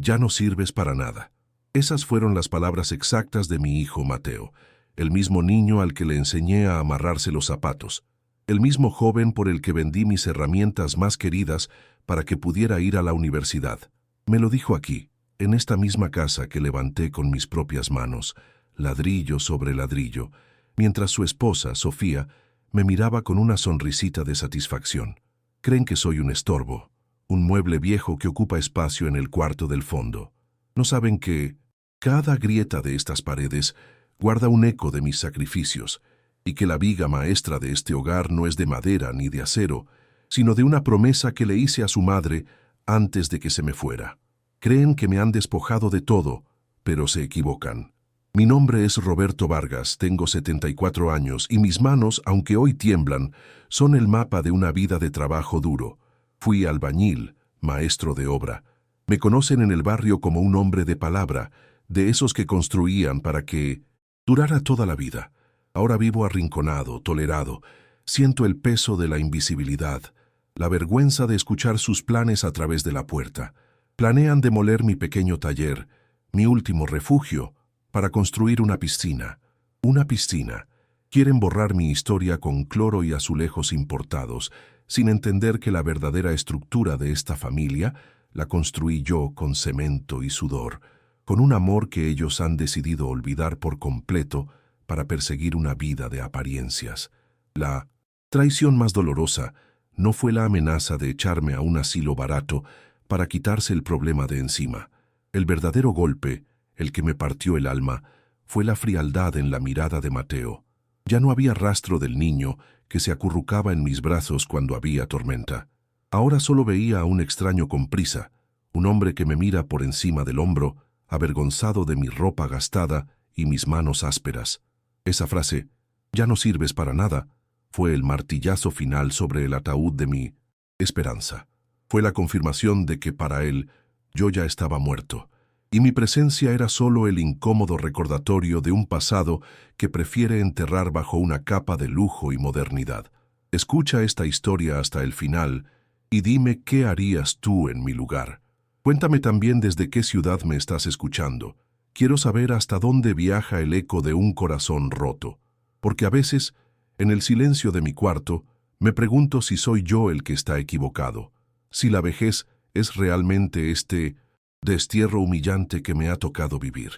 ya no sirves para nada. Esas fueron las palabras exactas de mi hijo Mateo, el mismo niño al que le enseñé a amarrarse los zapatos, el mismo joven por el que vendí mis herramientas más queridas para que pudiera ir a la universidad. Me lo dijo aquí, en esta misma casa que levanté con mis propias manos, ladrillo sobre ladrillo, mientras su esposa, Sofía, me miraba con una sonrisita de satisfacción. Creen que soy un estorbo, un mueble viejo que ocupa espacio en el cuarto del fondo. No saben que cada grieta de estas paredes guarda un eco de mis sacrificios, y que la viga maestra de este hogar no es de madera ni de acero, sino de una promesa que le hice a su madre antes de que se me fuera. Creen que me han despojado de todo, pero se equivocan. Mi nombre es Roberto Vargas, tengo 74 años y mis manos, aunque hoy tiemblan, son el mapa de una vida de trabajo duro. Fui albañil, maestro de obra. Me conocen en el barrio como un hombre de palabra, de esos que construían para que durara toda la vida. Ahora vivo arrinconado, tolerado. Siento el peso de la invisibilidad, la vergüenza de escuchar sus planes a través de la puerta. Planean demoler mi pequeño taller, mi último refugio, para construir una piscina. Una piscina. Quieren borrar mi historia con cloro y azulejos importados, sin entender que la verdadera estructura de esta familia la construí yo con cemento y sudor, con un amor que ellos han decidido olvidar por completo para perseguir una vida de apariencias. La traición más dolorosa no fue la amenaza de echarme a un asilo barato para quitarse el problema de encima. El verdadero golpe, el que me partió el alma, fue la frialdad en la mirada de Mateo. Ya no había rastro del niño que se acurrucaba en mis brazos cuando había tormenta. Ahora solo veía a un extraño con prisa, un hombre que me mira por encima del hombro, avergonzado de mi ropa gastada y mis manos ásperas. Esa frase, «ya no sirves para nada», fue el martillazo final sobre el ataúd de mi esperanza. Fue la confirmación de que para él yo ya estaba muerto, y mi presencia era solo el incómodo recordatorio de un pasado que prefiere enterrar bajo una capa de lujo y modernidad. Escucha esta historia hasta el final y dime qué harías tú en mi lugar. Cuéntame también desde qué ciudad me estás escuchando. Quiero saber hasta dónde viaja el eco de un corazón roto, porque a veces, en el silencio de mi cuarto, me pregunto si soy yo el que está equivocado, si la vejez es realmente este destierro humillante que me ha tocado vivir.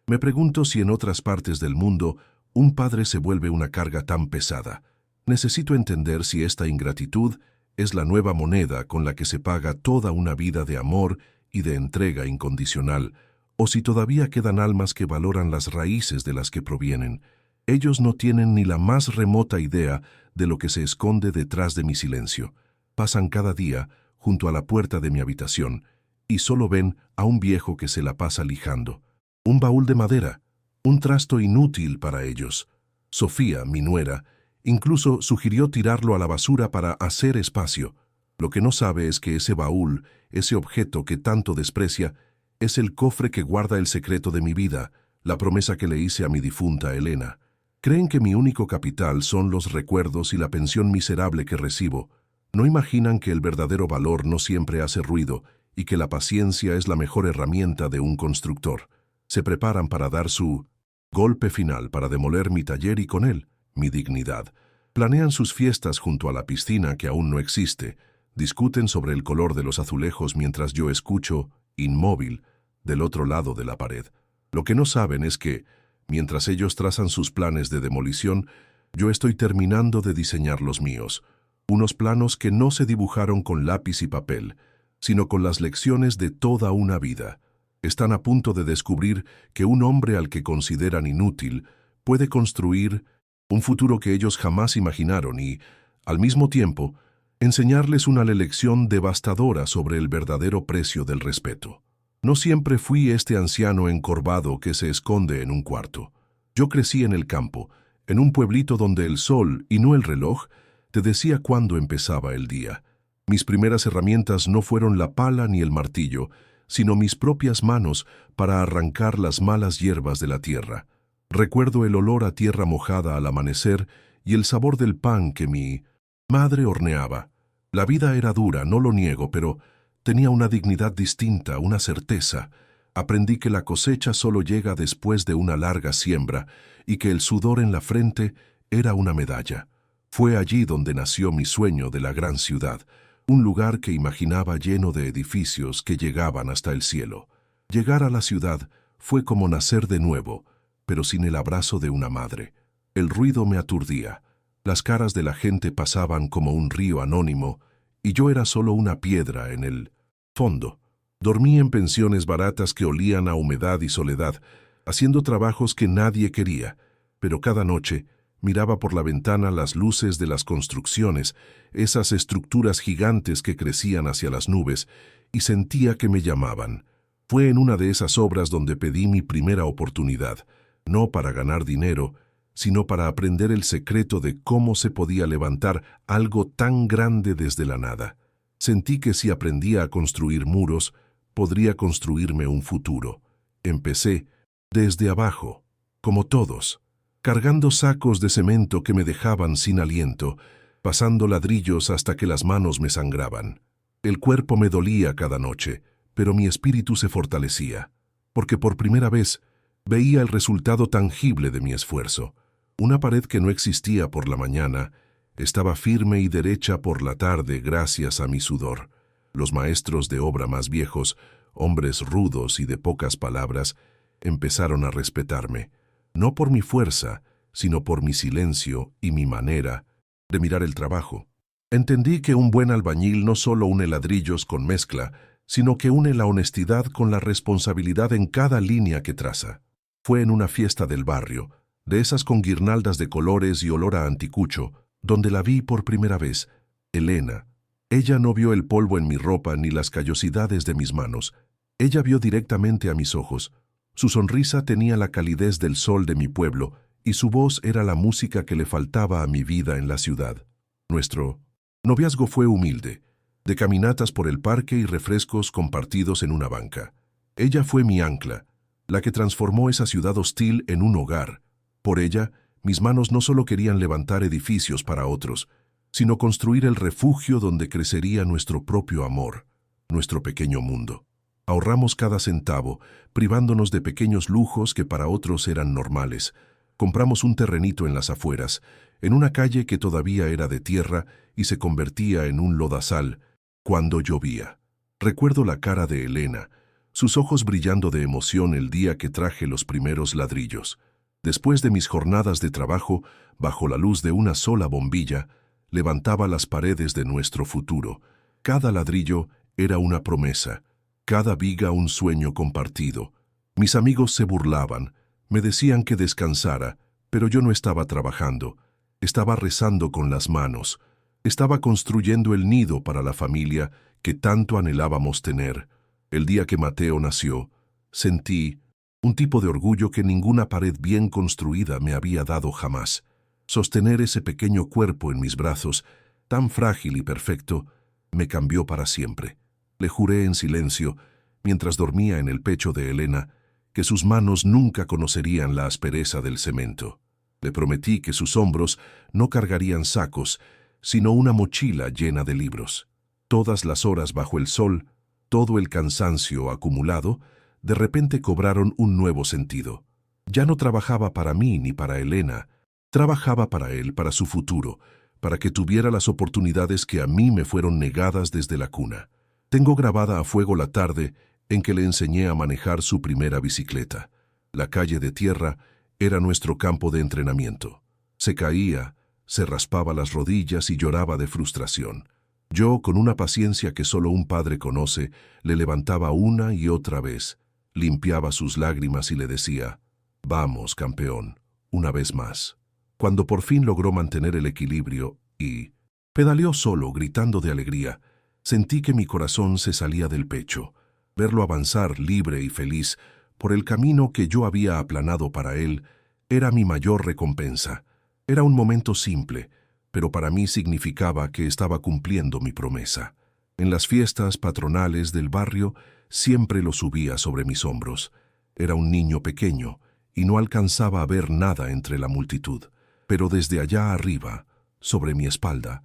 Me pregunto si en otras partes del mundo un padre se vuelve una carga tan pesada. Necesito entender si esta ingratitud es la nueva moneda con la que se paga toda una vida de amor y de entrega incondicional, o si todavía quedan almas que valoran las raíces de las que provienen. Ellos no tienen ni la más remota idea de lo que se esconde detrás de mi silencio. Pasan cada día junto a la puerta de mi habitación y solo ven a un viejo que se la pasa lijando. Un baúl de madera, un trasto inútil para ellos. Sofía, mi nuera, incluso sugirió tirarlo a la basura para hacer espacio. Lo que no sabe es que ese baúl, ese objeto que tanto desprecia, es el cofre que guarda el secreto de mi vida, la promesa que le hice a mi difunta Elena. Creen que mi único capital son los recuerdos y la pensión miserable que recibo. No imaginan que el verdadero valor no siempre hace ruido y que la paciencia es la mejor herramienta de un constructor. Se preparan para dar su golpe final para demoler mi taller y con él, mi dignidad. Planean sus fiestas junto a la piscina que aún no existe. Discuten sobre el color de los azulejos mientras yo escucho, inmóvil, del otro lado de la pared. Lo que no saben es que, mientras ellos trazan sus planes de demolición, yo estoy terminando de diseñar los míos. Unos planos que no se dibujaron con lápiz y papel, sino con las lecciones de toda una vida. Están a punto de descubrir que un hombre al que consideran inútil puede construir un futuro que ellos jamás imaginaron y, al mismo tiempo, enseñarles una lección devastadora sobre el verdadero precio del respeto. No siempre fui este anciano encorvado que se esconde en un cuarto. Yo crecí en el campo, en un pueblito donde el sol, y no el reloj, te decía cuándo empezaba el día. Mis primeras herramientas no fueron la pala ni el martillo, sino mis propias manos para arrancar las malas hierbas de la tierra. Recuerdo el olor a tierra mojada al amanecer y el sabor del pan que mi madre horneaba. La vida era dura, no lo niego, pero Tenía una dignidad distinta, una certeza. Aprendí que la cosecha solo llega después de una larga siembra y que el sudor en la frente era una medalla. Fue allí donde nació mi sueño de la gran ciudad, un lugar que imaginaba lleno de edificios que llegaban hasta el cielo. Llegar a la ciudad fue como nacer de nuevo, pero sin el abrazo de una madre. El ruido me aturdía. Las caras de la gente pasaban como un río anónimo y yo era solo una piedra en el fondo. Dormí en pensiones baratas que olían a humedad y soledad, haciendo trabajos que nadie quería, pero cada noche miraba por la ventana las luces de las construcciones, esas estructuras gigantes que crecían hacia las nubes, y sentía que me llamaban. Fue en una de esas obras donde pedí mi primera oportunidad, no para ganar dinero, sino para aprender el secreto de cómo se podía levantar algo tan grande desde la nada. Sentí que si aprendía a construir muros, podría construirme un futuro. Empecé desde abajo, como todos, cargando sacos de cemento que me dejaban sin aliento, pasando ladrillos hasta que las manos me sangraban. El cuerpo me dolía cada noche, pero mi espíritu se fortalecía, porque por primera vez veía el resultado tangible de mi esfuerzo. Una pared que no existía por la mañana estaba firme y derecha por la tarde gracias a mi sudor. Los maestros de obra más viejos, hombres rudos y de pocas palabras, empezaron a respetarme, no por mi fuerza, sino por mi silencio y mi manera de mirar el trabajo. Entendí que un buen albañil no solo une ladrillos con mezcla, sino que une la honestidad con la responsabilidad en cada línea que traza. Fue en una fiesta del barrio, de esas con guirnaldas de colores y olor a anticucho, donde la vi por primera vez, Elena. Ella no vio el polvo en mi ropa ni las callosidades de mis manos. Ella vio directamente a mis ojos. Su sonrisa tenía la calidez del sol de mi pueblo y su voz era la música que le faltaba a mi vida en la ciudad. Nuestro noviazgo fue humilde, de caminatas por el parque y refrescos compartidos en una banca. Ella fue mi ancla, la que transformó esa ciudad hostil en un hogar. Por ella, mis manos no solo querían levantar edificios para otros, sino construir el refugio donde crecería nuestro propio amor, nuestro pequeño mundo. Ahorramos cada centavo, privándonos de pequeños lujos que para otros eran normales. Compramos un terrenito en las afueras, en una calle que todavía era de tierra y se convertía en un lodazal cuando llovía. Recuerdo la cara de Elena, sus ojos brillando de emoción el día que traje los primeros ladrillos. Después de mis jornadas de trabajo, bajo la luz de una sola bombilla, levantaba las paredes de nuestro futuro. Cada ladrillo era una promesa, cada viga un sueño compartido. Mis amigos se burlaban, me decían que descansara, pero yo no estaba trabajando, estaba rezando con las manos, estaba construyendo el nido para la familia que tanto anhelábamos tener. El día que Mateo nació, sentí un tipo de orgullo que ninguna pared bien construida me había dado jamás. Sostener ese pequeño cuerpo en mis brazos, tan frágil y perfecto, me cambió para siempre. Le juré en silencio, mientras dormía en el pecho de Elena, que sus manos nunca conocerían la aspereza del cemento. Le prometí que sus hombros no cargarían sacos, sino una mochila llena de libros. Todas las horas bajo el sol, todo el cansancio acumulado, de repente cobraron un nuevo sentido. Ya no trabajaba para mí ni para Elena, trabajaba para él, para su futuro, para que tuviera las oportunidades que a mí me fueron negadas desde la cuna. Tengo grabada a fuego la tarde en que le enseñé a manejar su primera bicicleta. La calle de tierra era nuestro campo de entrenamiento. Se caía, se raspaba las rodillas y lloraba de frustración. Yo, con una paciencia que solo un padre conoce, le levantaba una y otra vez, limpiaba sus lágrimas y le decía, «Vamos, campeón, una vez más». Cuando por fin logró mantener el equilibrio y pedaleó solo, gritando de alegría, sentí que mi corazón se salía del pecho. Verlo avanzar libre y feliz por el camino que yo había aplanado para él era mi mayor recompensa. Era un momento simple, pero para mí significaba que estaba cumpliendo mi promesa. En las fiestas patronales del barrio siempre lo subía sobre mis hombros. Era un niño pequeño y no alcanzaba a ver nada entre la multitud. Pero desde allá arriba, sobre mi espalda,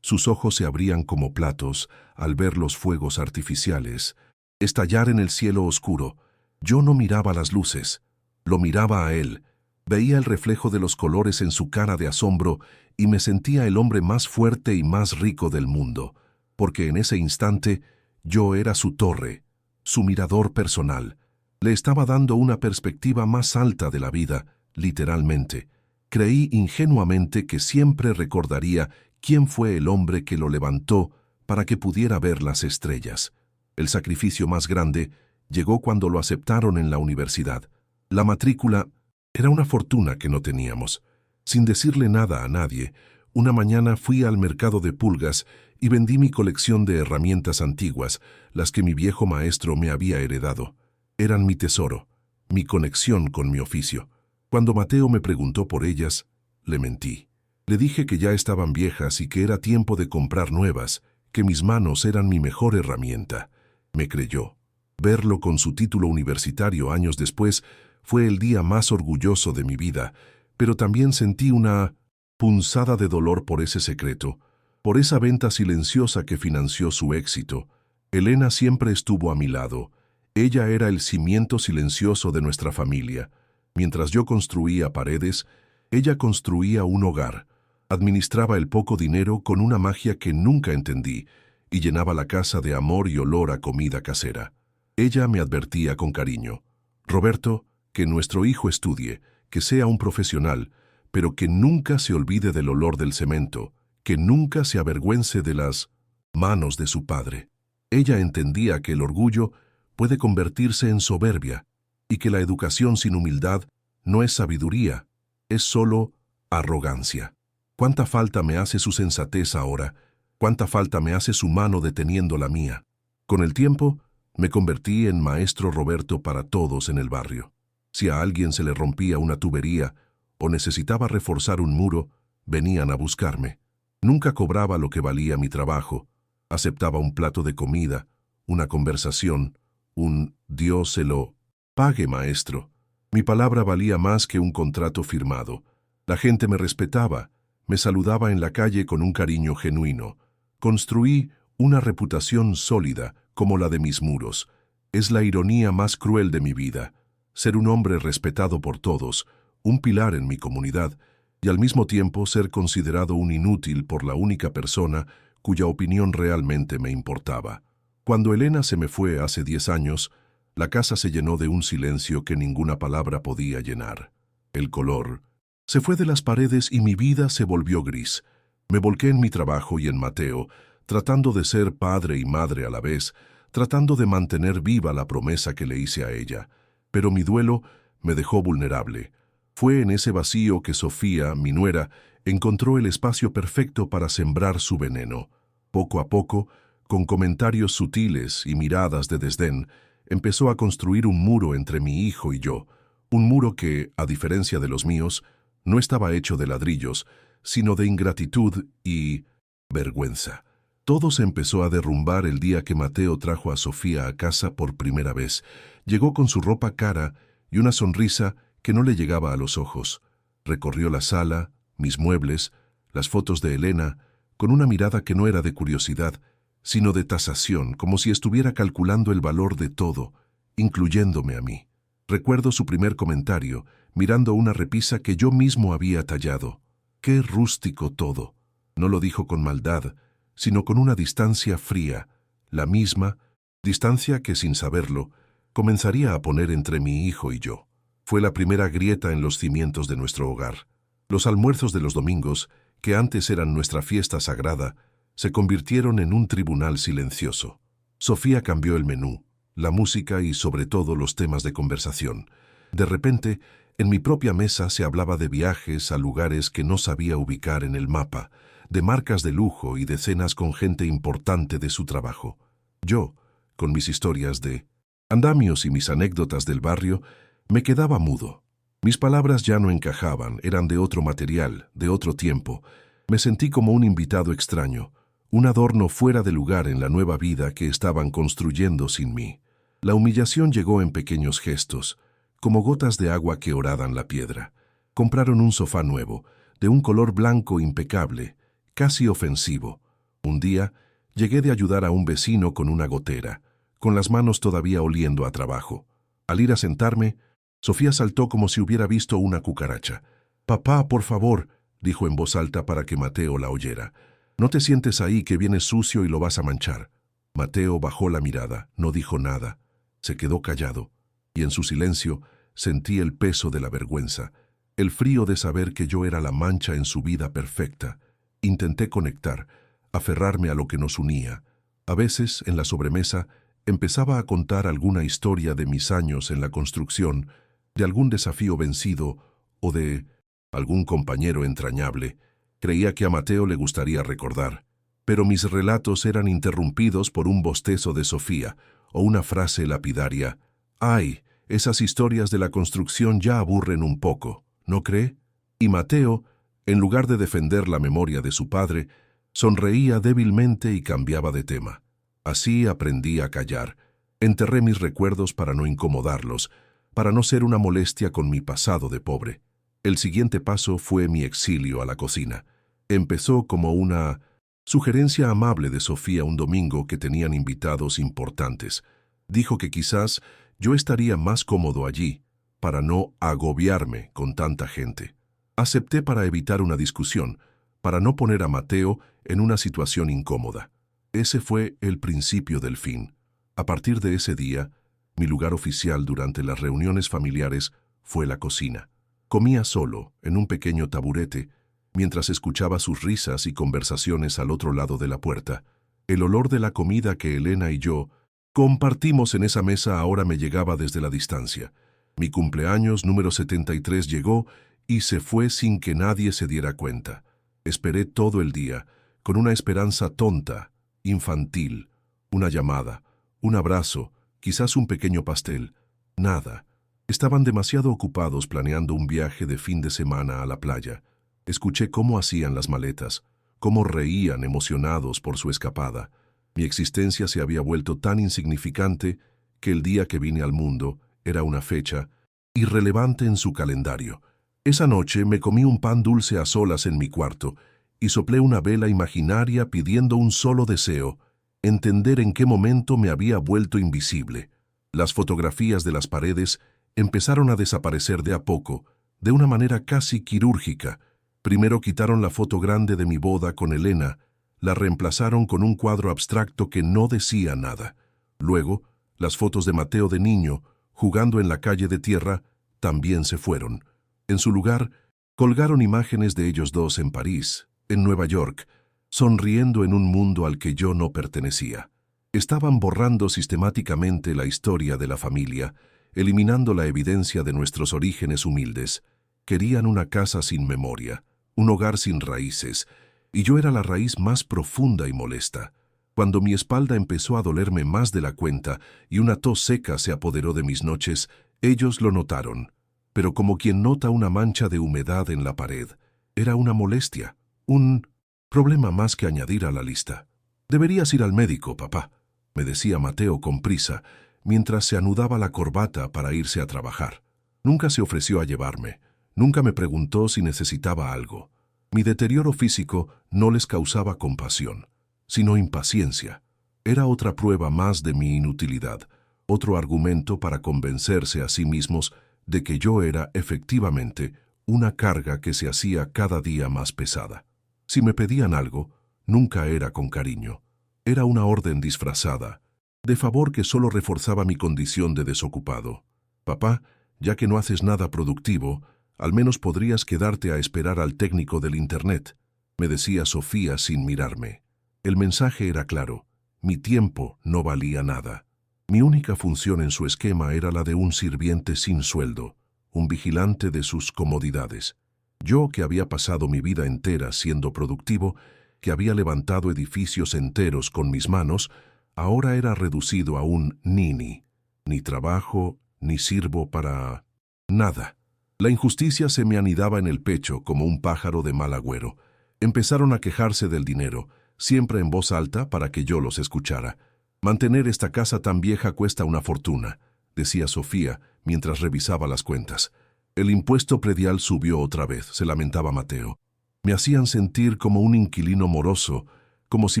Sus ojos se abrían como platos al ver los fuegos artificiales estallar en el cielo oscuro. Yo no miraba las luces, lo miraba a él. Veía el reflejo de los colores en su cara de asombro y me sentía el hombre más fuerte y más rico del mundo, porque en ese instante yo era su torre, su mirador personal. Le estaba dando una perspectiva más alta de la vida, literalmente. Creí ingenuamente que siempre recordaría quién fue el hombre que lo levantó para que pudiera ver las estrellas. El sacrificio más grande llegó cuando lo aceptaron en la universidad. La matrícula era una fortuna que no teníamos. Sin decirle nada a nadie, una mañana fui al mercado de pulgas y vendí mi colección de herramientas antiguas, las que mi viejo maestro me había heredado. Eran mi tesoro, mi conexión con mi oficio. Cuando Mateo me preguntó por ellas, le mentí. Le dije que ya estaban viejas y que era tiempo de comprar nuevas, que mis manos eran mi mejor herramienta. Me creyó. Verlo con su título universitario años después fue el día más orgulloso de mi vida, pero también sentí una punzada de dolor por ese secreto, por esa venta silenciosa que financió su éxito. Elena siempre estuvo a mi lado. Ella era el cimiento silencioso de nuestra familia. Mientras yo construía paredes, ella construía un hogar. Administraba el poco dinero con una magia que nunca entendí y llenaba la casa de amor y olor a comida casera. Ella me advertía con cariño: Roberto, que nuestro hijo estudie, que sea un profesional, pero que nunca se olvide del olor del cemento, que nunca se avergüence de las manos de su padre. Ella entendía que el orgullo puede convertirse en soberbia y que la educación sin humildad no es sabiduría, es solo arrogancia. ¿Cuánta falta me hace su sensatez ahora? ¿Cuánta falta me hace su mano deteniendo la mía? Con el tiempo, me convertí en maestro Roberto para todos en el barrio. Si a alguien se le rompía una tubería o necesitaba reforzar un muro, venían a buscarme. Nunca cobraba lo que valía mi trabajo. Aceptaba un plato de comida, una conversación, un Dios se lo pague, maestro. Mi palabra valía más que un contrato firmado. La gente me respetaba, me saludaba en la calle con un cariño genuino. Construí una reputación sólida como la de mis muros. Es la ironía más cruel de mi vida, ser un hombre respetado por todos, un pilar en mi comunidad, y al mismo tiempo ser considerado un inútil por la única persona cuya opinión realmente me importaba. Cuando Elena se me fue hace 10 años, la casa se llenó de un silencio que ninguna palabra podía llenar. El color se fue de las paredes y mi vida se volvió gris. Me volqué en mi trabajo y en Mateo, tratando de ser padre y madre a la vez, tratando de mantener viva la promesa que le hice a ella. Pero mi duelo me dejó vulnerable. Fue en ese vacío que Sofía, mi nuera, encontró el espacio perfecto para sembrar su veneno. Poco a poco, con comentarios sutiles y miradas de desdén, empezó a construir un muro entre mi hijo y yo, un muro que, a diferencia de los míos, no estaba hecho de ladrillos, sino de ingratitud y vergüenza. Todo se empezó a derrumbar el día que Mateo trajo a Sofía a casa por primera vez. Llegó con su ropa cara y una sonrisa que no le llegaba a los ojos. Recorrió la sala, mis muebles, las fotos de Elena, con una mirada que no era de curiosidad, sino de tasación, como si estuviera calculando el valor de todo, incluyéndome a mí. Recuerdo su primer comentario, mirando una repisa que yo mismo había tallado. ¡Qué rústico todo! No lo dijo con maldad, sino con una distancia fría, la misma distancia que, sin saberlo, comenzaría a poner entre mi hijo y yo. Fue la primera grieta en los cimientos de nuestro hogar. Los almuerzos de los domingos, que antes eran nuestra fiesta sagrada, se convirtieron en un tribunal silencioso. Sofía cambió el menú, la música y sobre todo los temas de conversación. De repente, en mi propia mesa se hablaba de viajes a lugares que no sabía ubicar en el mapa, de marcas de lujo y de cenas con gente importante de su trabajo. Yo, con mis historias de andamios y mis anécdotas del barrio, me quedaba mudo. Mis palabras ya no encajaban, eran de otro material, de otro tiempo. Me sentí como un invitado extraño, un adorno fuera de lugar en la nueva vida que estaban construyendo sin mí. La humillación llegó en pequeños gestos, como gotas de agua que horadan la piedra. Compraron un sofá nuevo, de un color blanco impecable, casi ofensivo. Un día, llegué de ayudar a un vecino con una gotera, con las manos todavía oliendo a trabajo. Al ir a sentarme, Sofía saltó como si hubiera visto una cucaracha. «Papá, por favor», dijo en voz alta para que Mateo la oyera. «No te sientes ahí, que vienes sucio y lo vas a manchar». Mateo bajó la mirada, no dijo nada. Se quedó callado, y en su silencio sentí el peso de la vergüenza, el frío de saber que yo era la mancha en su vida perfecta. Intenté conectar, aferrarme a lo que nos unía. A veces, en la sobremesa, empezaba a contar alguna historia de mis años en la construcción, de algún desafío vencido o de algún compañero entrañable. Creía que a Mateo le gustaría recordar, pero mis relatos eran interrumpidos por un bostezo de Sofía o una frase lapidaria. «Ay, esas historias de la construcción ya aburren un poco, ¿no cree?» Y Mateo, en lugar de defender la memoria de su padre, sonreía débilmente y cambiaba de tema. Así aprendí a callar. Enterré mis recuerdos para no incomodarlos, para no ser una molestia con mi pasado de pobre. El siguiente paso fue mi exilio a la cocina. Empezó como una sugerencia amable de Sofía un domingo que tenían invitados importantes. Dijo que quizás yo estaría más cómodo allí, para no agobiarme con tanta gente. Acepté para evitar una discusión, para no poner a Mateo en una situación incómoda. Ese fue el principio del fin. A partir de ese día, mi lugar oficial durante las reuniones familiares fue la cocina. Comía solo, en un pequeño taburete, mientras escuchaba sus risas y conversaciones al otro lado de la puerta. El olor de la comida que Elena y yo compartimos en esa mesa ahora me llegaba desde la distancia. Mi cumpleaños número 73 llegó y se fue sin que nadie se diera cuenta. Esperé todo el día, con una esperanza tonta, infantil, una llamada, un abrazo, quizás un pequeño pastel. Nada. Estaban demasiado ocupados planeando un viaje de fin de semana a la playa. Escuché cómo hacían las maletas, cómo reían emocionados por su escapada. Mi existencia se había vuelto tan insignificante que el día que vine al mundo era una fecha irrelevante en su calendario. Esa noche me comí un pan dulce a solas en mi cuarto y soplé una vela imaginaria pidiendo un solo deseo: entender en qué momento me había vuelto invisible. Las fotografías de las paredes empezaron a desaparecer de a poco, de una manera casi quirúrgica. Primero quitaron la foto grande de mi boda con Elena, la reemplazaron con un cuadro abstracto que no decía nada. Luego, las fotos de Mateo de niño, jugando en la calle de tierra, también se fueron. En su lugar, colgaron imágenes de ellos dos en París, en Nueva York, sonriendo en un mundo al que yo no pertenecía. Estaban borrando sistemáticamente la historia de la familia, eliminando la evidencia de nuestros orígenes humildes. Querían una casa sin memoria, un hogar sin raíces, y yo era la raíz más profunda y molesta. Cuando mi espalda empezó a dolerme más de la cuenta y una tos seca se apoderó de mis noches, ellos lo notaron. Pero como quien nota una mancha de humedad en la pared, era una molestia, un problema más que añadir a la lista. «Deberías ir al médico, papá», me decía Mateo con prisa, mientras se anudaba la corbata para irse a trabajar. Nunca se ofreció a llevarme, nunca me preguntó si necesitaba algo. Mi deterioro físico no les causaba compasión, sino impaciencia. Era otra prueba más de mi inutilidad, otro argumento para convencerse a sí mismos de que yo era efectivamente una carga que se hacía cada día más pesada. Si me pedían algo, nunca era con cariño. Era una orden disfrazada, de favor que solo reforzaba mi condición de desocupado. «Papá, ya que no haces nada productivo, al menos podrías quedarte a esperar al técnico del Internet», me decía Sofía sin mirarme. El mensaje era claro: mi tiempo no valía nada. Mi única función en su esquema era la de un sirviente sin sueldo, un vigilante de sus comodidades. Yo, que había pasado mi vida entera siendo productivo, que había levantado edificios enteros con mis manos, ahora era reducido a un nini. Ni trabajo, ni sirvo para nada. La injusticia se me anidaba en el pecho como un pájaro de mal agüero. Empezaron a quejarse del dinero, siempre en voz alta para que yo los escuchara. «Mantener esta casa tan vieja cuesta una fortuna», decía Sofía mientras revisaba las cuentas. «El impuesto predial subió otra vez», se lamentaba Mateo. Me hacían sentir como un inquilino moroso, como si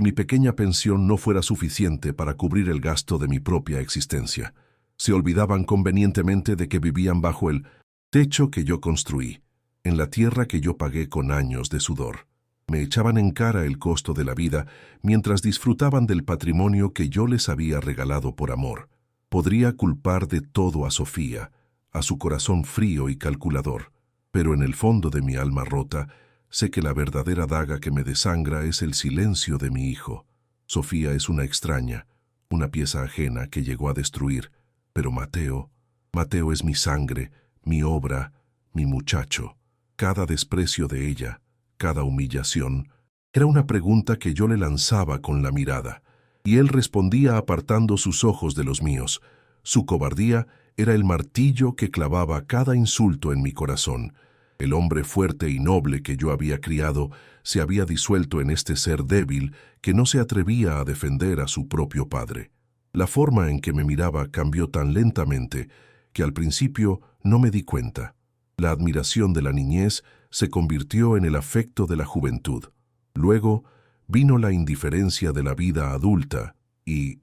mi pequeña pensión no fuera suficiente para cubrir el gasto de mi propia existencia. Se olvidaban convenientemente de que vivían bajo el techo que yo construí, en la tierra que yo pagué con años de sudor. Me echaban en cara el costo de la vida mientras disfrutaban del patrimonio que yo les había regalado por amor. Podría culpar de todo a Sofía, a su corazón frío y calculador, pero en el fondo de mi alma rota, sé que la verdadera daga que me desangra es el silencio de mi hijo. Sofía es una extraña, una pieza ajena que llegó a destruir, pero Mateo es mi sangre, mi obra, mi muchacho. Cada desprecio de ella, cada humillación, era una pregunta que yo le lanzaba con la mirada, y él respondía apartando sus ojos de los míos. Su cobardía era el martillo que clavaba cada insulto en mi corazón. El hombre fuerte y noble que yo había criado se había disuelto en este ser débil que no se atrevía a defender a su propio padre. La forma en que me miraba cambió tan lentamente que al principio no me di cuenta. La admiración de la niñez se convirtió en el afecto de la juventud. Luego vino la indiferencia de la vida adulta y,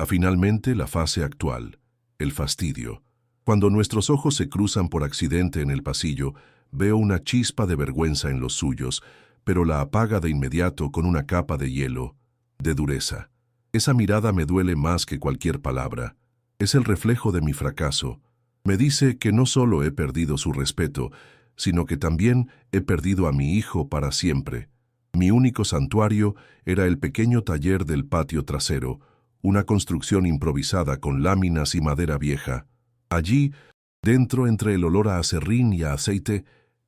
finalmente, la fase actual, el fastidio. Cuando nuestros ojos se cruzan por accidente en el pasillo, veo una chispa de vergüenza en los suyos, pero la apaga de inmediato con una capa de hielo, de dureza. Esa mirada me duele más que cualquier palabra. Es el reflejo de mi fracaso. Me dice que no solo he perdido su respeto, sino que también he perdido a mi hijo para siempre. Mi único santuario era el pequeño taller del patio trasero, una construcción improvisada con láminas y madera vieja. Allí, dentro entre el olor a aserrín y a aceite,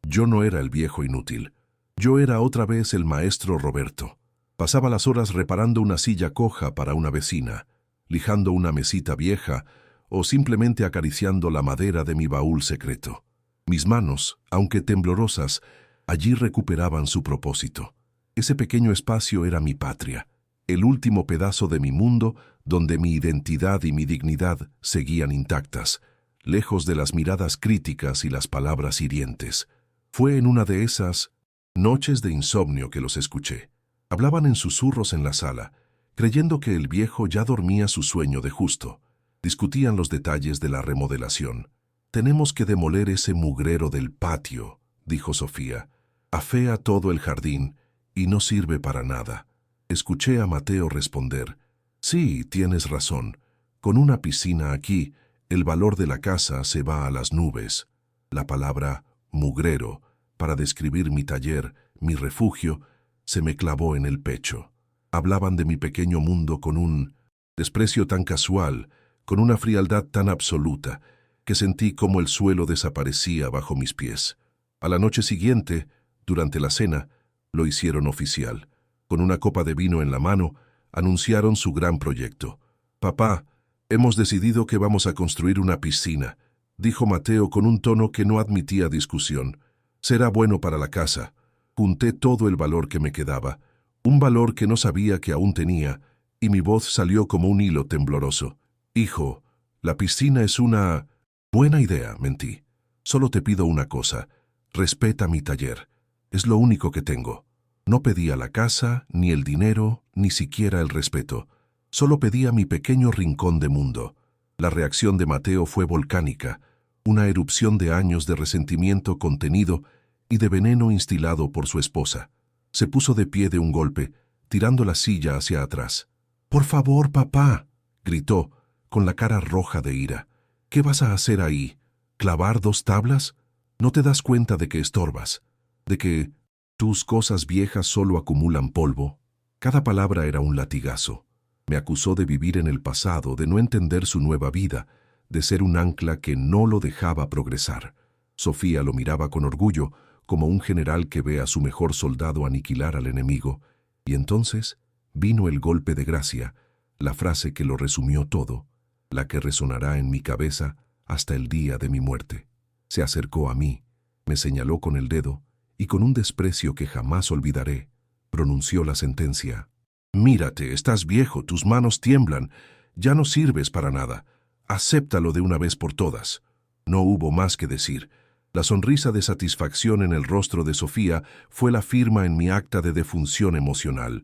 yo no era el viejo inútil. Yo era otra vez el maestro Roberto. Pasaba las horas reparando una silla coja para una vecina, lijando una mesita vieja, o simplemente acariciando la madera de mi baúl secreto. Mis manos, aunque temblorosas, allí recuperaban su propósito. Ese pequeño espacio era mi patria, el último pedazo de mi mundo donde mi identidad y mi dignidad seguían intactas, lejos de las miradas críticas y las palabras hirientes. Fue en una de esas noches de insomnio que los escuché. Hablaban en susurros en la sala, creyendo que el viejo ya dormía su sueño de justo. Discutían los detalles de la remodelación. «Tenemos que demoler ese mugrero del patio», dijo Sofía. «Afea todo el jardín y no sirve para nada». Escuché a Mateo responder: «Sí, tienes razón. Con una piscina aquí, el valor de la casa se va a las nubes». La palabra «mugrero», para describir mi taller, mi refugio, se me clavó en el pecho. Hablaban de mi pequeño mundo con un desprecio tan casual, con una frialdad tan absoluta, que sentí como el suelo desaparecía bajo mis pies. A la noche siguiente, durante la cena, lo hicieron oficial. Con una copa de vino en la mano, anunciaron su gran proyecto. «Papá, hemos decidido que vamos a construir una piscina», dijo Mateo con un tono que no admitía discusión. «Será bueno para la casa». Junté todo el valor que me quedaba, un valor que no sabía que aún tenía, y mi voz salió como un hilo tembloroso. «Hijo, la piscina es una buena idea», mentí. «Solo te pido una cosa, respeta mi taller. Es lo único que tengo». No pedía la casa, ni el dinero, ni siquiera el respeto. Solo pedía mi pequeño rincón de mundo. La reacción de Mateo fue volcánica, una erupción de años de resentimiento contenido y de veneno instilado por su esposa. Se puso de pie de un golpe, tirando la silla hacia atrás. «Por favor, papá», gritó, con la cara roja de ira. «¿Qué vas a hacer ahí? ¿Clavar 2 tablas? ¿No te das cuenta de que estorbas? ¿De que tus cosas viejas solo acumulan polvo?» Cada palabra era un latigazo. Me acusó de vivir en el pasado, de no entender su nueva vida, de ser un ancla que no lo dejaba progresar. Sofía lo miraba con orgullo, como un general que ve a su mejor soldado aniquilar al enemigo, y entonces vino el golpe de gracia, la frase que lo resumió todo, la que resonará en mi cabeza hasta el día de mi muerte. Se acercó a mí, me señaló con el dedo, y con un desprecio que jamás olvidaré, pronunció la sentencia. «Mírate, estás viejo, tus manos tiemblan, ya no sirves para nada. Acéptalo de una vez por todas». No hubo más que decir. La sonrisa de satisfacción en el rostro de Sofía fue la firma en mi acta de defunción emocional.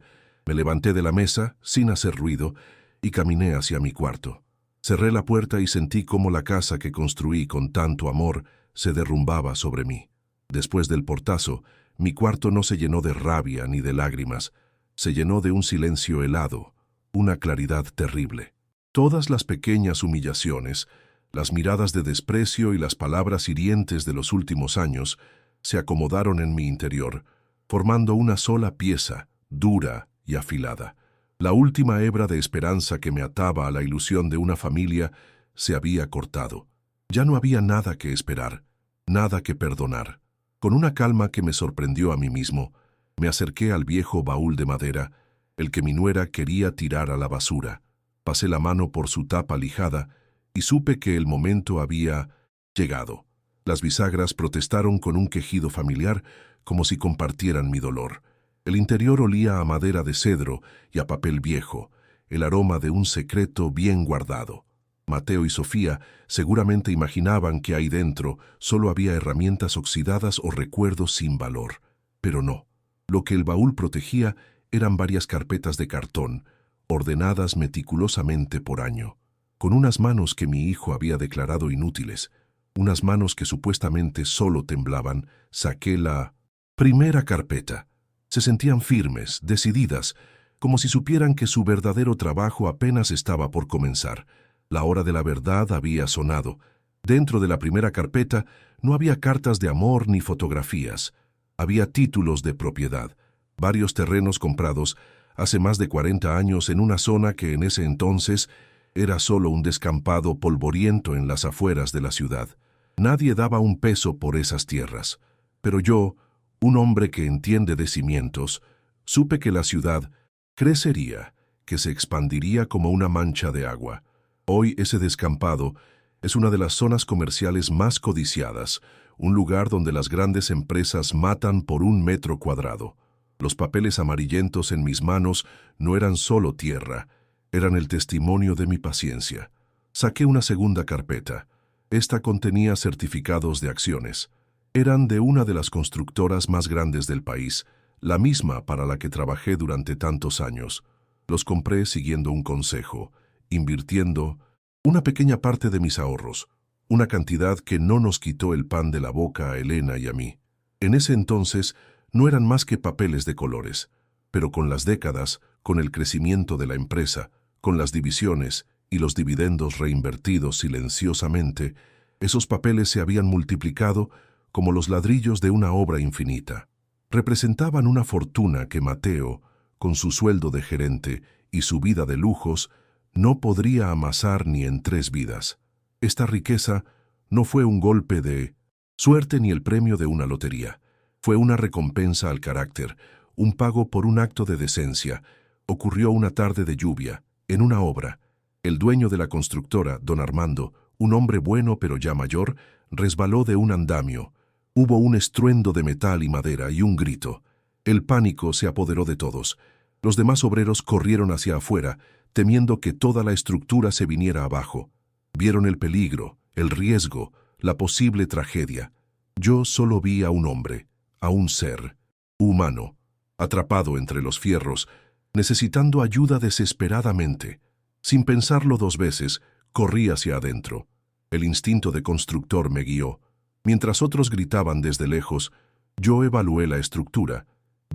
Me levanté de la mesa, sin hacer ruido, y caminé hacia mi cuarto. Cerré la puerta y sentí cómo la casa que construí con tanto amor se derrumbaba sobre mí. Después del portazo, mi cuarto no se llenó de rabia ni de lágrimas, se llenó de un silencio helado, una claridad terrible. Todas las pequeñas humillaciones, las miradas de desprecio y las palabras hirientes de los últimos años se acomodaron en mi interior, formando una sola pieza, dura y afilada. La última hebra de esperanza que me ataba a la ilusión de una familia se había cortado. Ya no había nada que esperar, nada que perdonar. Con una calma que me sorprendió a mí mismo, me acerqué al viejo baúl de madera, el que mi nuera quería tirar a la basura. Pasé la mano por su tapa lijada y supe que el momento había llegado. Las bisagras protestaron con un quejido familiar, como si compartieran mi dolor. El interior olía a madera de cedro y a papel viejo, el aroma de un secreto bien guardado. Mateo y Sofía seguramente imaginaban que ahí dentro solo había herramientas oxidadas o recuerdos sin valor. Pero no. Lo que el baúl protegía eran varias carpetas de cartón, ordenadas meticulosamente por año, con unas manos que mi hijo había declarado inútiles, unas manos que supuestamente solo temblaban. Saqué la primera carpeta. Se sentían firmes, decididas, como si supieran que su verdadero trabajo apenas estaba por comenzar. La hora de la verdad había sonado. Dentro de la primera carpeta no había cartas de amor ni fotografías. Había títulos de propiedad, varios terrenos comprados hace más de 40 años en una zona que en ese entonces era solo un descampado polvoriento en las afueras de la ciudad. Nadie daba un peso por esas tierras. Pero yo, un hombre que entiende de cimientos, supe que la ciudad crecería, que se expandiría como una mancha de agua. Hoy ese descampado es una de las zonas comerciales más codiciadas, un lugar donde las grandes empresas matan por 1 metro cuadrado. Los papeles amarillentos en mis manos no eran solo tierra, eran el testimonio de mi paciencia. Saqué una segunda carpeta. Esta contenía certificados de acciones. Eran de una de las constructoras más grandes del país, la misma para la que trabajé durante tantos años. Los compré siguiendo un consejo, invirtiendo una pequeña parte de mis ahorros, una cantidad que no nos quitó el pan de la boca a Elena y a mí. En ese entonces no eran más que papeles de colores, pero con las décadas, con el crecimiento de la empresa, con las divisiones y los dividendos reinvertidos silenciosamente, esos papeles se habían multiplicado como los ladrillos de una obra infinita. Representaban una fortuna que Mateo, con su sueldo de gerente y su vida de lujos, no podría amasar ni en 3 vidas. Esta riqueza no fue un golpe de suerte ni el premio de una lotería. Fue una recompensa al carácter, un pago por un acto de decencia. Ocurrió una tarde de lluvia, en una obra. El dueño de la constructora, don Armando, un hombre bueno pero ya mayor, resbaló de un andamio. Hubo un estruendo de metal y madera y un grito. El pánico se apoderó de todos. Los demás obreros corrieron hacia afuera, temiendo que toda la estructura se viniera abajo. Vieron el peligro, el riesgo, la posible tragedia. Yo solo vi a un hombre, a un ser humano, atrapado entre los fierros, necesitando ayuda desesperadamente. Sin pensarlo 2 veces, corrí hacia adentro. El instinto de constructor me guió. Mientras otros gritaban desde lejos, yo evalué la estructura,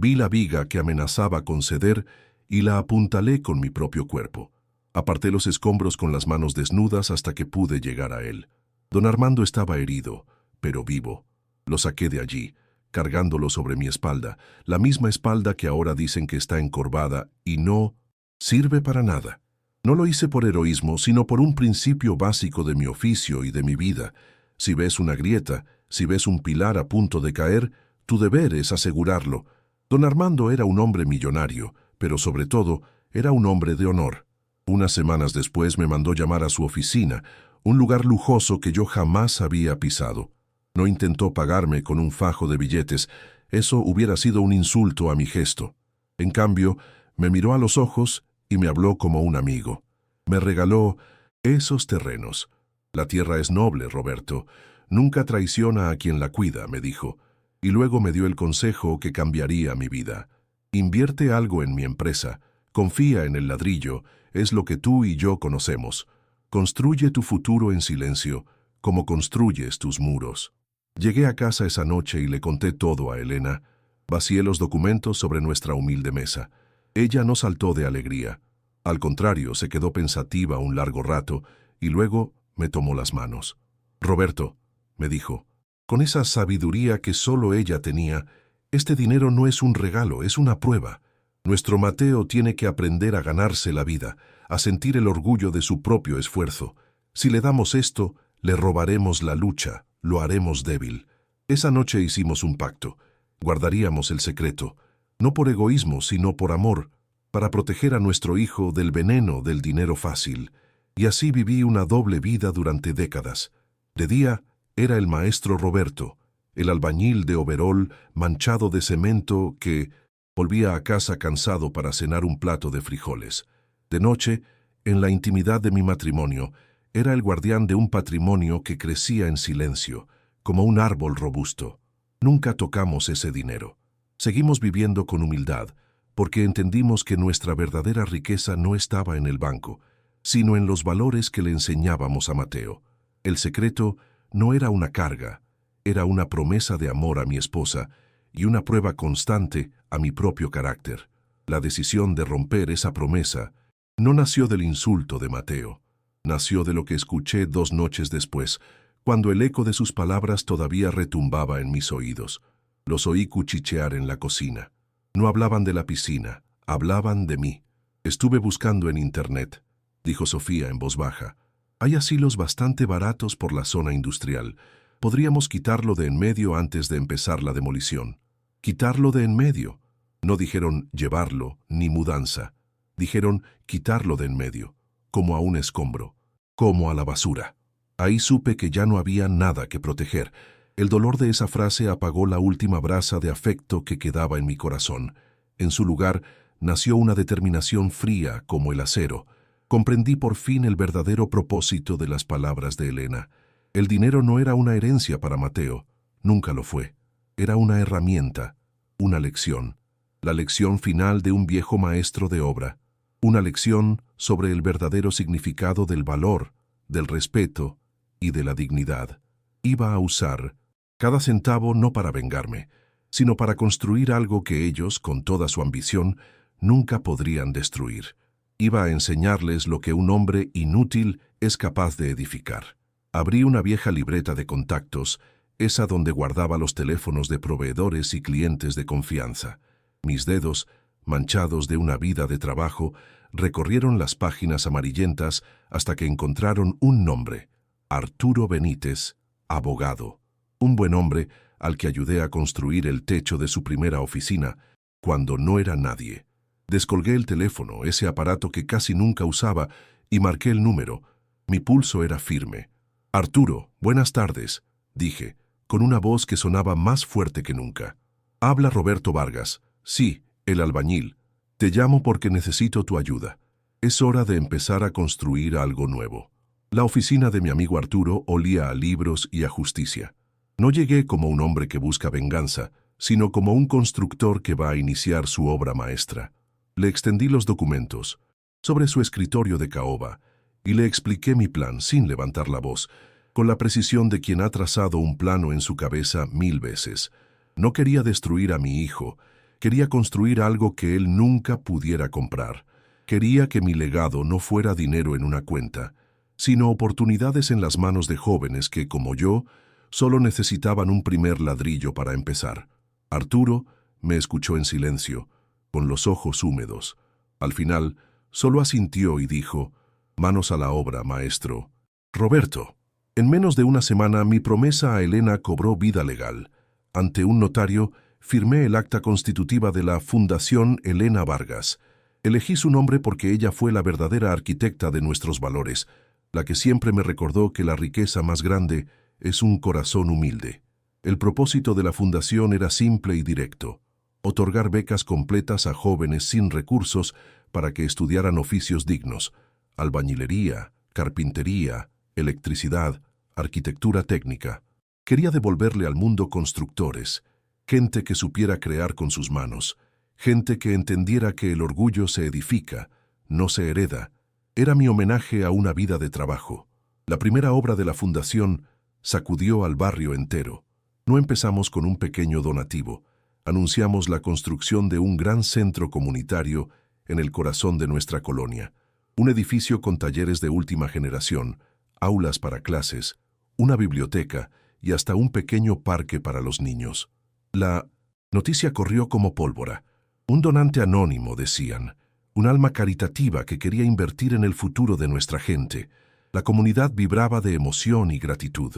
vi la viga que amenazaba con ceder y la apuntalé con mi propio cuerpo. Aparté los escombros con las manos desnudas hasta que pude llegar a él. Don Armando estaba herido, pero vivo. Lo saqué de allí, cargándolo sobre mi espalda, la misma espalda que ahora dicen que está encorvada y no sirve para nada. No lo hice por heroísmo, sino por un principio básico de mi oficio y de mi vida. Si ves una grieta, si ves un pilar a punto de caer, tu deber es asegurarlo. Don Armando era un hombre millonario, pero sobre todo era un hombre de honor. Unas semanas después me mandó llamar a su oficina, un lugar lujoso que yo jamás había pisado. No intentó pagarme con un fajo de billetes, eso hubiera sido un insulto a mi gesto. En cambio, me miró a los ojos y me habló como un amigo. Me regaló esos terrenos. La tierra es noble, Roberto. Nunca traiciona a quien la cuida, me dijo, y luego me dio el consejo que cambiaría mi vida. Invierte algo en mi empresa. Confía en el ladrillo, es lo que tú y yo conocemos. Construye tu futuro en silencio, como construyes tus muros. Llegué a casa esa noche y le conté todo a Elena. Vacié los documentos sobre nuestra humilde mesa. Ella no saltó de alegría. Al contrario, se quedó pensativa un largo rato y luego me tomó las manos. «Roberto», me dijo, con esa sabiduría que solo ella tenía, «este dinero no es un regalo, es una prueba. Nuestro Mateo tiene que aprender a ganarse la vida, a sentir el orgullo de su propio esfuerzo. Si le damos esto, le robaremos la lucha, lo haremos débil». Esa noche hicimos un pacto. Guardaríamos el secreto, no por egoísmo, sino por amor, para proteger a nuestro hijo del veneno del dinero fácil. Y así viví una doble vida durante décadas. De día era el maestro Roberto, el albañil de overol manchado de cemento que volvía a casa cansado para cenar un plato de frijoles. De noche, en la intimidad de mi matrimonio, era el guardián de un patrimonio que crecía en silencio, como un árbol robusto. Nunca tocamos ese dinero. Seguimos viviendo con humildad, porque entendimos que nuestra verdadera riqueza no estaba en el banco, sino en los valores que le enseñábamos a Mateo. El secreto no era una carga, era una promesa de amor a mi esposa y una prueba constante a mi propio carácter. La decisión de romper esa promesa no nació del insulto de Mateo, nació de lo que escuché 2 noches después, cuando el eco de sus palabras todavía retumbaba en mis oídos. Los oí cuchichear en la cocina. No hablaban de la piscina, hablaban de mí. «Estuve buscando en internet», dijo Sofía en voz baja. «Hay asilos bastante baratos por la zona industrial. Podríamos quitarlo de en medio antes de empezar la demolición». «Quitarlo de en medio». No dijeron llevarlo ni mudanza. Dijeron quitarlo de en medio, como a un escombro, como a la basura. Ahí supe que ya no había nada que proteger. El dolor de esa frase apagó la última brasa de afecto que quedaba en mi corazón. En su lugar, nació una determinación fría como el acero. Comprendí por fin el verdadero propósito de las palabras de Elena. El dinero no era una herencia para Mateo, nunca lo fue. Era una herramienta, una lección. La lección final de un viejo maestro de obra. Una lección sobre el verdadero significado del valor, del respeto y de la dignidad. Iba a usar cada centavo no para vengarme, sino para construir algo que ellos, con toda su ambición, nunca podrían destruir. Iba a enseñarles lo que un hombre inútil es capaz de edificar. Abrí una vieja libreta de contactos, esa donde guardaba los teléfonos de proveedores y clientes de confianza. Mis dedos, manchados de una vida de trabajo, recorrieron las páginas amarillentas hasta que encontraron un nombre: Arturo Benítez, abogado. Un buen hombre al que ayudé a construir el techo de su primera oficina, cuando no era nadie. Descolgué el teléfono, ese aparato que casi nunca usaba, y marqué el número. Mi pulso era firme. «Arturo, buenas tardes», dije, con una voz que sonaba más fuerte que nunca. «Habla Roberto Vargas». «Sí, el albañil. Te llamo porque necesito tu ayuda. Es hora de empezar a construir algo nuevo». La oficina de mi amigo Arturo olía a libros y a justicia. No llegué como un hombre que busca venganza, sino como un constructor que va a iniciar su obra maestra. Le extendí los documentos sobre su escritorio de caoba y le expliqué mi plan sin levantar la voz, con la precisión de quien ha trazado un plano en su cabeza 1000 veces. No quería destruir a mi hijo, quería construir algo que él nunca pudiera comprar. Quería que mi legado no fuera dinero en una cuenta, sino oportunidades en las manos de jóvenes que, como yo, solo necesitaban un primer ladrillo para empezar. Arturo me escuchó en silencio, con los ojos húmedos. Al final, solo asintió y dijo: «Manos a la obra, maestro». «Roberto». En menos de una semana, mi promesa a Elena cobró vida legal. Ante un notario, firmé el acta constitutiva de la Fundación Elena Vargas. Elegí su nombre porque ella fue la verdadera arquitecta de nuestros valores, la que siempre me recordó que la riqueza más grande es un corazón humilde. El propósito de la fundación era simple y directo: otorgar becas completas a jóvenes sin recursos para que estudiaran oficios dignos: albañilería, carpintería, electricidad, arquitectura técnica. Quería devolverle al mundo constructores, gente que supiera crear con sus manos, gente que entendiera que el orgullo se edifica, no se hereda. Era mi homenaje a una vida de trabajo. La primera obra de la fundación sacudió al barrio entero. No empezamos con un pequeño donativo. Anunciamos la construcción de un gran centro comunitario en el corazón de nuestra colonia. Un edificio con talleres de última generación, aulas para clases, una biblioteca y hasta un pequeño parque para los niños. La noticia corrió como pólvora. Un donante anónimo, decían, un alma caritativa que quería invertir en el futuro de nuestra gente. La comunidad vibraba de emoción y gratitud.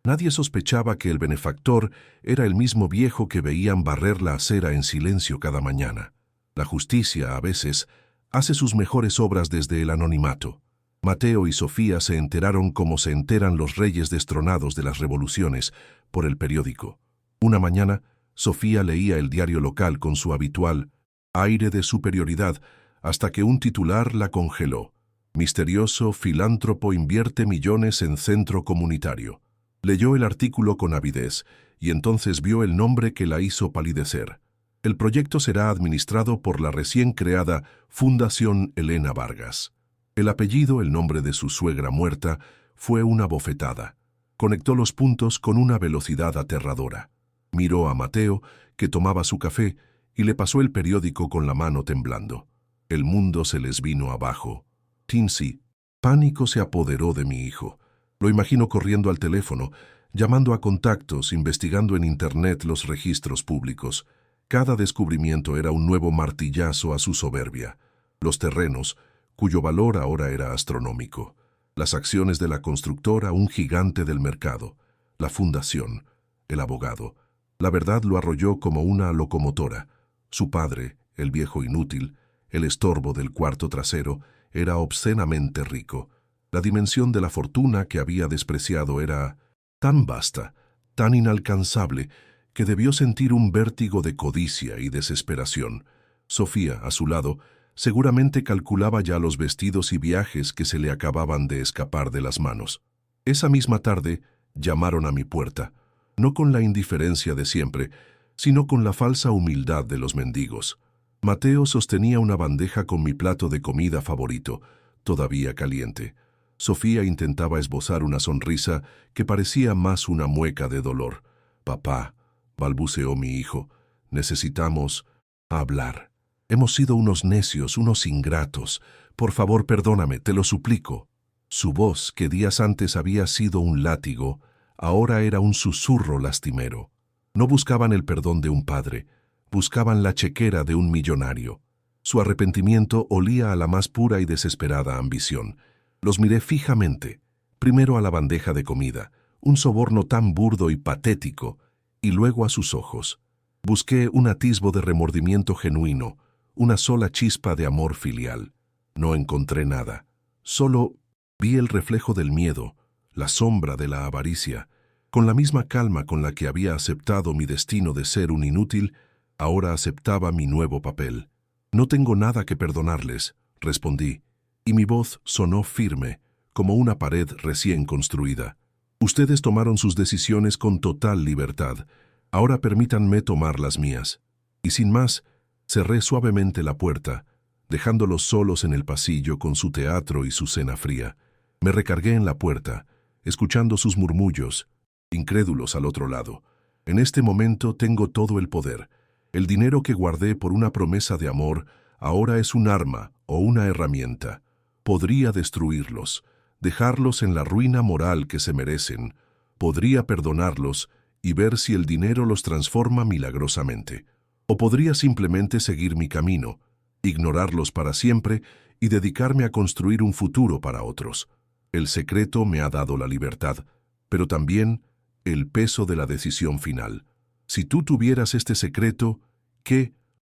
Nadie sospechaba que el benefactor era el mismo viejo que veían barrer la acera en silencio cada mañana. La justicia, a veces, hace sus mejores obras desde el anonimato. Mateo y Sofía se enteraron como se enteran los reyes destronados de las revoluciones por el periódico. Una mañana, Sofía leía el diario local con su habitual aire de superioridad hasta que un titular la congeló. Misterioso filántropo invierte millones en centro comunitario. Leyó el artículo con avidez y entonces vio el nombre que la hizo palidecer. El proyecto será administrado por la recién creada Fundación Elena Vargas. El apellido, el nombre de su suegra muerta, fue una bofetada. Conectó los puntos con una velocidad aterradora. Miró a Mateo, que tomaba su café, y le pasó el periódico con la mano temblando. El mundo se les vino abajo. Tinsy, pánico se apoderó de mi hijo. Lo imagino corriendo al teléfono, llamando a contactos, investigando en Internet los registros públicos. Cada descubrimiento era un nuevo martillazo a su soberbia. Los terrenos, cuyo valor ahora era astronómico. Las acciones de la constructora, un gigante del mercado. La fundación, el abogado. La verdad lo arrolló como una locomotora. Su padre, el viejo inútil, el estorbo del cuarto trasero, era obscenamente rico. La dimensión de la fortuna que había despreciado era tan vasta, tan inalcanzable, que debió sentir un vértigo de codicia y desesperación. Sofía, a su lado, seguramente calculaba ya los vestidos y viajes que se le acababan de escapar de las manos. Esa misma tarde llamaron a mi puerta, no con la indiferencia de siempre, sino con la falsa humildad de los mendigos. Mateo sostenía una bandeja con mi plato de comida favorito, todavía caliente. Sofía intentaba esbozar una sonrisa que parecía más una mueca de dolor. «Papá», balbuceó mi hijo, «necesitamos hablar. Hemos sido unos necios, unos ingratos. Por favor, perdóname, te lo suplico». Su voz, que días antes había sido un látigo, ahora era un susurro lastimero. No buscaban el perdón de un padre, buscaban la chequera de un millonario. Su arrepentimiento olía a la más pura y desesperada ambición. Los miré fijamente, primero a la bandeja de comida, un soborno tan burdo y patético, y luego a sus ojos. Busqué un atisbo de remordimiento genuino, una sola chispa de amor filial. No encontré nada. Solo vi el reflejo del miedo, la sombra de la avaricia. Con la misma calma con la que había aceptado mi destino de ser un inútil, ahora aceptaba mi nuevo papel. «No tengo nada que perdonarles», respondí, y mi voz sonó firme, como una pared recién construida. «Ustedes tomaron sus decisiones con total libertad. Ahora permítanme tomar las mías». Y sin más, cerré suavemente la puerta, dejándolos solos en el pasillo con su teatro y su cena fría. Me recargué en la puerta, escuchando sus murmullos, incrédulos al otro lado. En este momento tengo todo el poder. El dinero que guardé por una promesa de amor ahora es un arma o una herramienta. Podría destruirlos, dejarlos en la ruina moral que se merecen. Podría perdonarlos y ver si el dinero los transforma milagrosamente. O podría simplemente seguir mi camino, ignorarlos para siempre y dedicarme a construir un futuro para otros. El secreto me ha dado la libertad, pero también el peso de la decisión final. Si tú tuvieras este secreto, ¿qué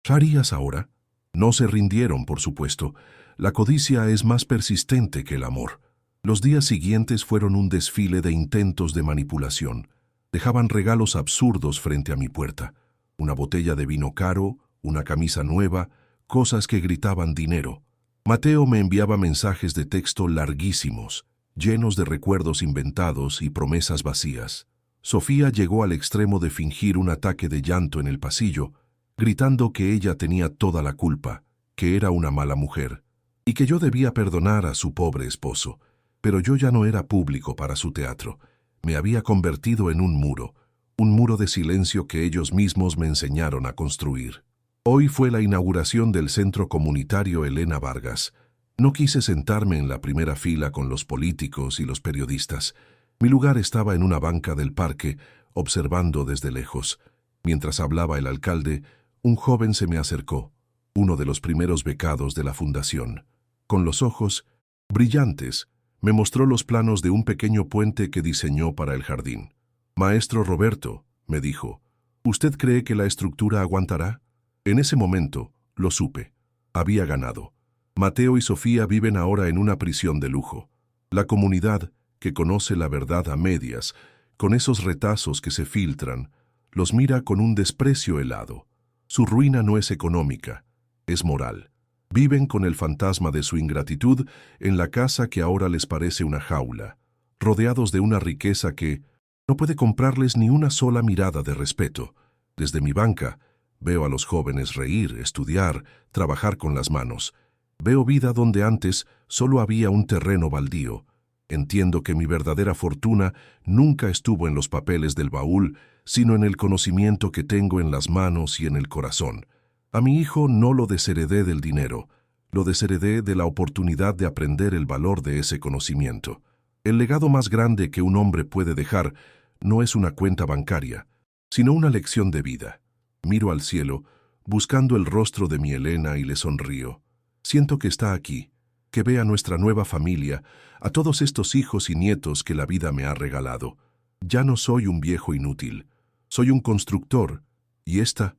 harías ahora? No se rindieron, por supuesto. La codicia es más persistente que el amor. Los días siguientes fueron un desfile de intentos de manipulación. Dejaban regalos absurdos frente a mi puerta. Una botella de vino caro, una camisa nueva, cosas que gritaban dinero. Mateo me enviaba mensajes de texto larguísimos, llenos de recuerdos inventados y promesas vacías. Sofía llegó al extremo de fingir un ataque de llanto en el pasillo, gritando que ella tenía toda la culpa, que era una mala mujer, y que yo debía perdonar a su pobre esposo. Pero yo ya no era público para su teatro. Me había convertido en un muro de silencio que ellos mismos me enseñaron a construir. Hoy fue la inauguración del Centro Comunitario Elena Vargas. No quise sentarme en la primera fila con los políticos y los periodistas. Mi lugar estaba en una banca del parque, observando desde lejos. Mientras hablaba el alcalde, un joven se me acercó, uno de los primeros becados de la fundación. Con los ojos brillantes, me mostró los planos de un pequeño puente que diseñó para el jardín. «Maestro Roberto», me dijo, «¿usted cree que la estructura aguantará?» En ese momento, lo supe. Había ganado. Mateo y Sofía viven ahora en una prisión de lujo. La comunidad, que conoce la verdad a medias, con esos retazos que se filtran, los mira con un desprecio helado. Su ruina no es económica, es moral. Viven con el fantasma de su ingratitud en la casa que ahora les parece una jaula, rodeados de una riqueza que no puede comprarles ni una sola mirada de respeto. Desde mi banca, veo a los jóvenes reír, estudiar, trabajar con las manos. Veo vida donde antes solo había un terreno baldío. Entiendo que mi verdadera fortuna nunca estuvo en los papeles del baúl, sino en el conocimiento que tengo en las manos y en el corazón. A mi hijo no lo desheredé del dinero, lo desheredé de la oportunidad de aprender el valor de ese conocimiento. El legado más grande que un hombre puede dejar no es una cuenta bancaria, sino una lección de vida. Miro al cielo, buscando el rostro de mi Elena y le sonrío. Siento que está aquí, que ve a nuestra nueva familia, a todos estos hijos y nietos que la vida me ha regalado. Ya no soy un viejo inútil, soy un constructor, y esta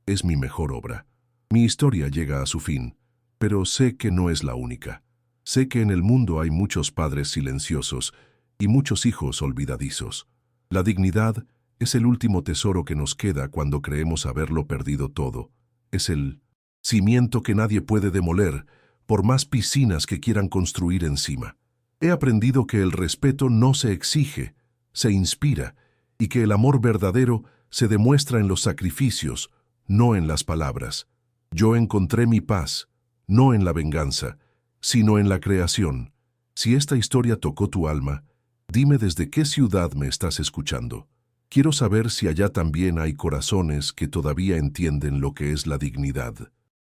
es mi mejor obra. Mi historia llega a su fin, pero sé que no es la única. Sé que en el mundo hay muchos padres silenciosos y muchos hijos olvidadizos. La dignidad es el último tesoro que nos queda cuando creemos haberlo perdido todo. Es el cimiento que nadie puede demoler, por más piscinas que quieran construir encima. He aprendido que el respeto no se exige, se inspira, y que el amor verdadero se demuestra en los sacrificios, no en las palabras. Yo encontré mi paz, no en la venganza, sino en la creación. Si esta historia tocó tu alma, dime desde qué ciudad me estás escuchando. Quiero saber si allá también hay corazones que todavía entienden lo que es la dignidad.